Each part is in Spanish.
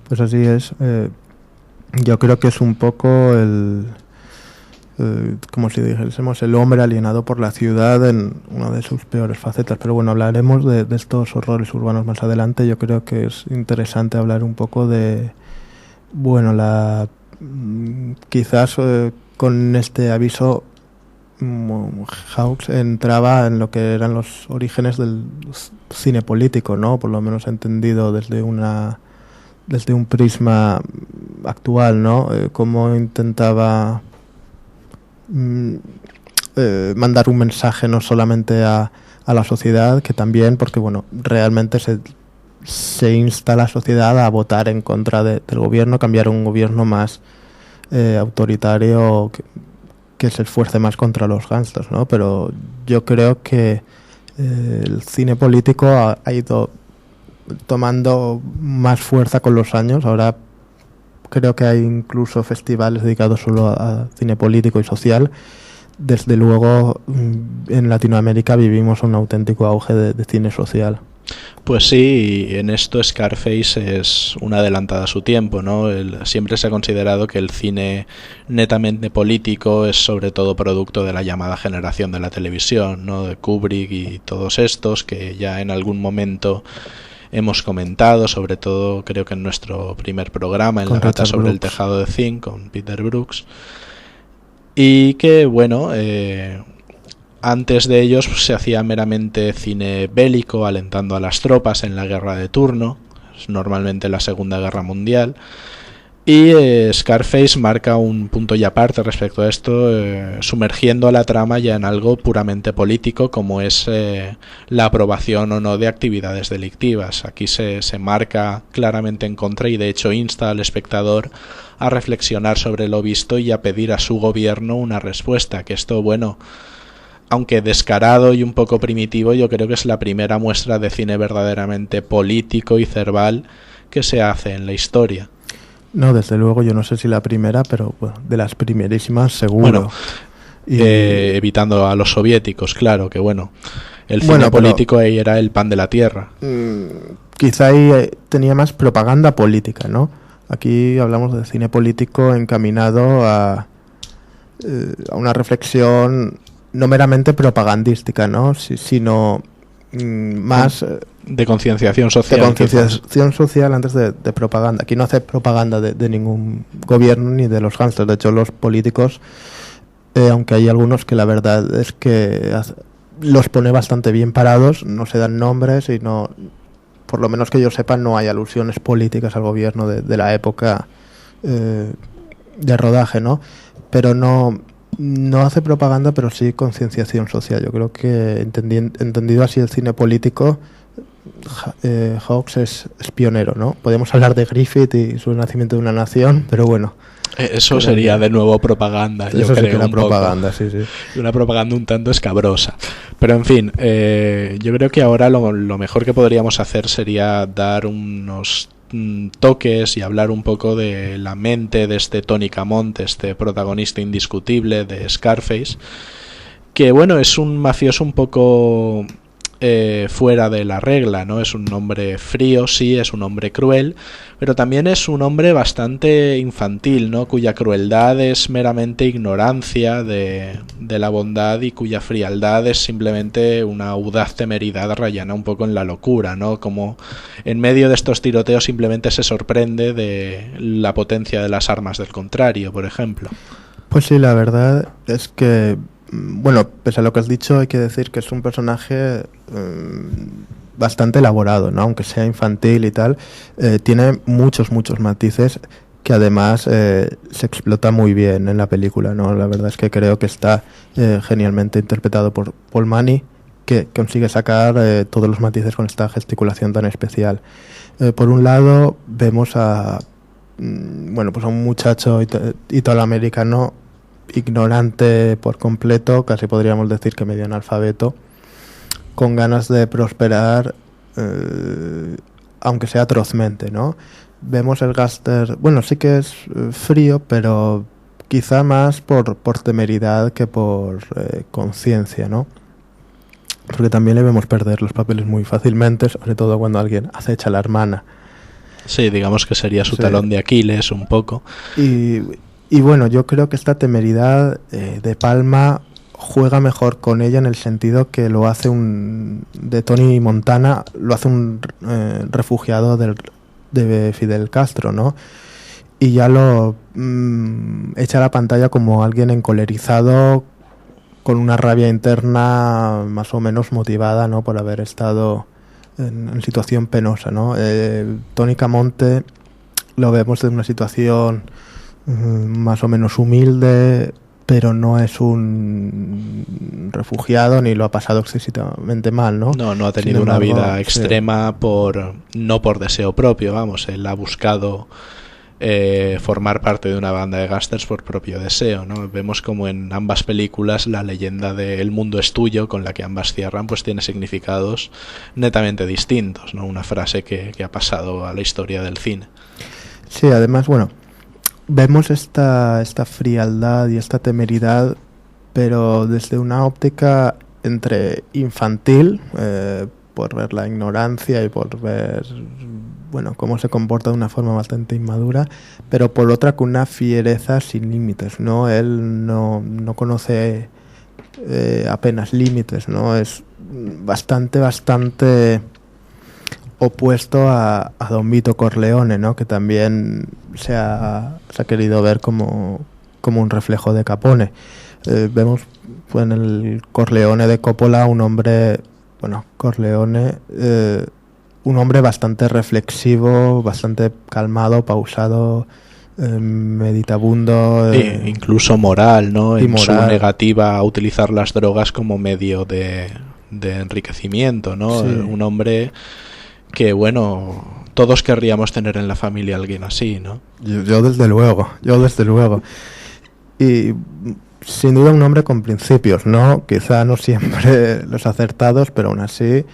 Pues así es. Yo creo que es un poco como si dijésemos el hombre alienado por la ciudad en una de sus peores facetas. Pero bueno, hablaremos de estos horrores urbanos más adelante. Yo creo que es interesante hablar un poco de, bueno, quizás con este aviso Hawks entraba en lo que eran los orígenes del cine político, ¿no? Por lo menos entendido desde un prisma actual, ¿no? Cómo intentaba mandar un mensaje no solamente a la sociedad, que también, porque bueno, realmente se insta a la sociedad a votar en contra del gobierno, cambiar un gobierno más autoritario que se esfuerce más contra los gángsters, ¿no? Pero yo creo que el cine político ha ido tomando más fuerza con los años. Ahora creo que hay incluso festivales dedicados solo a cine político y social. Desde luego, en Latinoamérica vivimos un auténtico auge de cine social. Pues sí, en esto Scarface es una adelantada a su tiempo, ¿no? Siempre se ha considerado que el cine netamente político es sobre todo producto de la llamada generación de la televisión, ¿no? De Kubrick y todos estos que ya en algún momento hemos comentado, sobre todo creo que en nuestro primer programa, en La gata sobre el tejado de zinc, con Peter Brooks. Y que, bueno, antes de ellos se hacía meramente cine bélico, alentando a las tropas en la guerra de turno, normalmente la Segunda Guerra Mundial. Y Scarface marca un punto y aparte respecto a esto, sumergiendo a la trama ya en algo puramente político, como es la aprobación o no de actividades delictivas. Aquí se marca claramente en contra y de hecho insta al espectador a reflexionar sobre lo visto y a pedir a su gobierno una respuesta, que esto, bueno, aunque descarado y un poco primitivo, yo creo que es la primera muestra de cine verdaderamente político y cerval que se hace en la historia. No, desde luego, yo no sé si la primera, pero bueno, de las primerísimas seguro. Bueno, evitando a los soviéticos, claro, que bueno, el cine político ahí era el pan de la tierra. Quizá ahí tenía más propaganda política, ¿no? Aquí hablamos de cine político encaminado a una reflexión no meramente propagandística, ¿no? Sino más de concienciación social. De concienciación social antes de propaganda. Aquí no hace propaganda de ningún gobierno ni de los gángsters. De hecho, los políticos, aunque hay algunos que la verdad es que los pone bastante bien parados, no se dan nombres y no, por lo menos que yo sepa, no hay alusiones políticas al gobierno de la época de rodaje, ¿no? Pero no hace propaganda, pero sí concienciación social. Yo creo que entendido así el cine político, Hawks es pionero, ¿no? Podemos hablar de Griffith y su nacimiento de una nación, pero bueno. Eso sería de nuevo propaganda, yo creo. Sí que era propaganda, sí. Una propaganda un tanto escabrosa. Pero en fin, yo creo que ahora lo mejor que podríamos hacer sería dar unos toques y hablar un poco de la mente de este Tony Camont, este protagonista indiscutible de Scarface, que bueno, es un mafioso un poco fuera de la regla, ¿no? Es un hombre frío, sí, es un hombre cruel, pero también es un hombre bastante infantil, ¿no? Cuya crueldad es meramente ignorancia de la bondad y cuya frialdad es simplemente una audaz temeridad rayana un poco en la locura, ¿no? Como en medio de estos tiroteos simplemente se sorprende de la potencia de las armas del contrario, por ejemplo. Pues sí, la verdad es que, bueno, pese a lo que has dicho, hay que decir que es un personaje bastante elaborado, ¿no? Aunque sea infantil y tal, tiene muchos matices que además se explota muy bien en la película, ¿no? La verdad es que creo que está genialmente interpretado por Paul Mani, que consigue sacar todos los matices con esta gesticulación tan especial. Por un lado vemos a un muchacho italoamericano ignorante por completo, casi podríamos decir que medio analfabeto, con ganas de prosperar, aunque sea atrozmente, ¿no? Vemos el gángster, bueno, sí que es frío, pero quizá más por temeridad que por conciencia, ¿no? Porque también le vemos perder los papeles muy fácilmente, sobre todo cuando alguien acecha a la hermana. Sí, digamos que sería su talón de Aquiles un poco. Y bueno, yo creo que esta temeridad de Palma juega mejor con ella en el sentido que lo hace de Tony Montana, lo hace un refugiado de Fidel Castro, ¿no? Y ya lo echa a la pantalla como alguien encolerizado, con una rabia interna más o menos motivada, ¿no? Por haber estado en situación penosa, ¿no? Tony Camonte lo vemos en una situación más o menos humilde, pero no es un refugiado ni lo ha pasado excesivamente mal, ¿no? No ha tenido una vida extrema no por deseo propio, vamos, él ha buscado formar parte de una banda de gángsters por propio deseo, ¿no? Vemos como en ambas películas la leyenda de El mundo es tuyo, con la que ambas cierran, pues tiene significados netamente distintos, ¿no? Una frase que ha pasado a la historia del cine. Sí, además, bueno, vemos esta frialdad y esta temeridad, pero desde una óptica entre infantil, por ver la ignorancia y por ver, bueno, cómo se comporta de una forma bastante inmadura, pero por otra con una fiereza sin límites, ¿no? Él no conoce apenas límites, ¿no? Es bastante opuesto a Don Vito Corleone, ¿no? Que también se ha querido ver como un reflejo de Capone. Vemos pues, en el Corleone de Coppola un hombre, bueno, Corleone, un hombre bastante reflexivo, bastante calmado, pausado, meditabundo. Incluso moral, ¿no? En moral. Su negativa a utilizar las drogas como medio de enriquecimiento, ¿no? Sí. Un hombre que, bueno, todos querríamos tener en la familia a alguien así, ¿no? Yo desde luego. Y sin duda un hombre con principios, ¿no? Quizá no siempre los acertados, pero aún así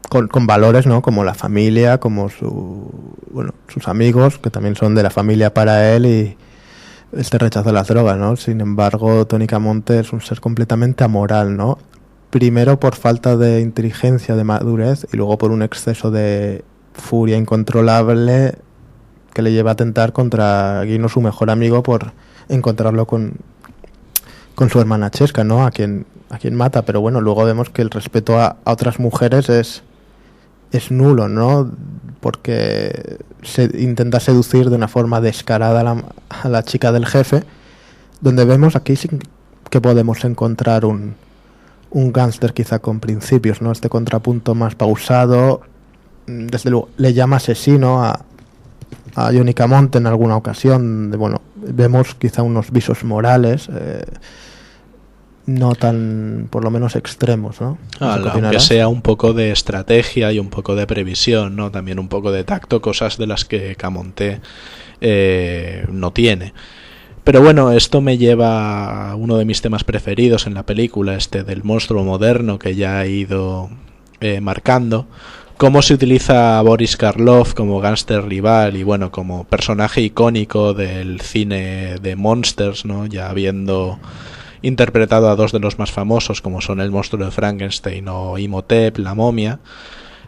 con valores, ¿no? Como la familia, como sus amigos, que también son de la familia para él, y este rechazo a las drogas, ¿no? Sin embargo, Tony Camonte es un ser completamente amoral, ¿no? Primero por falta de inteligencia, de madurez, y luego por un exceso de furia incontrolable que le lleva a atentar contra Guino, su mejor amigo, por encontrarlo con su hermana Chesca, ¿no? A quien mata. Pero bueno, luego vemos que el respeto a otras mujeres es nulo, ¿no? Porque se intenta seducir de una forma descarada a la chica del jefe, donde vemos aquí sí que podemos encontrar un gángster quizá con principios, ¿no? Este contrapunto más pausado. Desde luego le llama asesino a Johnny Camonte en alguna ocasión. Bueno, vemos quizá unos visos morales no tan, por lo menos, extremos, ¿no? Aunque sea un poco de estrategia y un poco de previsión, ¿no? También un poco de tacto, cosas de las que Camonte no tiene. Pero bueno, esto me lleva a uno de mis temas preferidos en la película, del monstruo moderno que ya he ido marcando. Cómo se utiliza a Boris Karloff como gángster rival y bueno, como personaje icónico del cine de monsters, ¿no? Ya habiendo interpretado a dos de los más famosos, como son el monstruo de Frankenstein o Imhotep, la momia,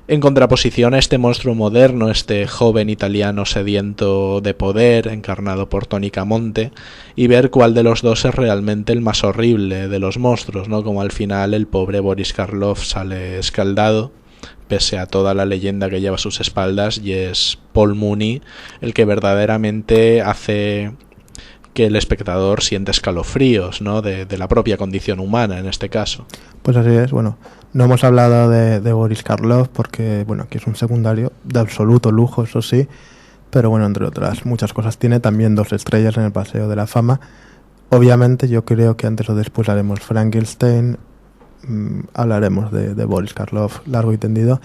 en contraposición a este monstruo moderno, este joven italiano sediento de poder, encarnado por Tony Camonte, y ver cuál de los dos es realmente el más horrible de los monstruos, ¿no? Como al final el pobre Boris Karloff sale escaldado, pese a toda la leyenda que lleva a sus espaldas, y es Paul Mooney el que verdaderamente hace que el espectador siente escalofríos, ¿no? De la propia condición humana en este caso. Pues así es. Bueno, no hemos hablado de Boris Karloff porque, bueno, aquí es un secundario de absoluto lujo, eso sí, pero bueno, entre otras muchas cosas tiene también 2 estrellas en el Paseo de la Fama. Obviamente yo creo que antes o después haremos Frankenstein, hablaremos de Boris Karloff largo y tendido.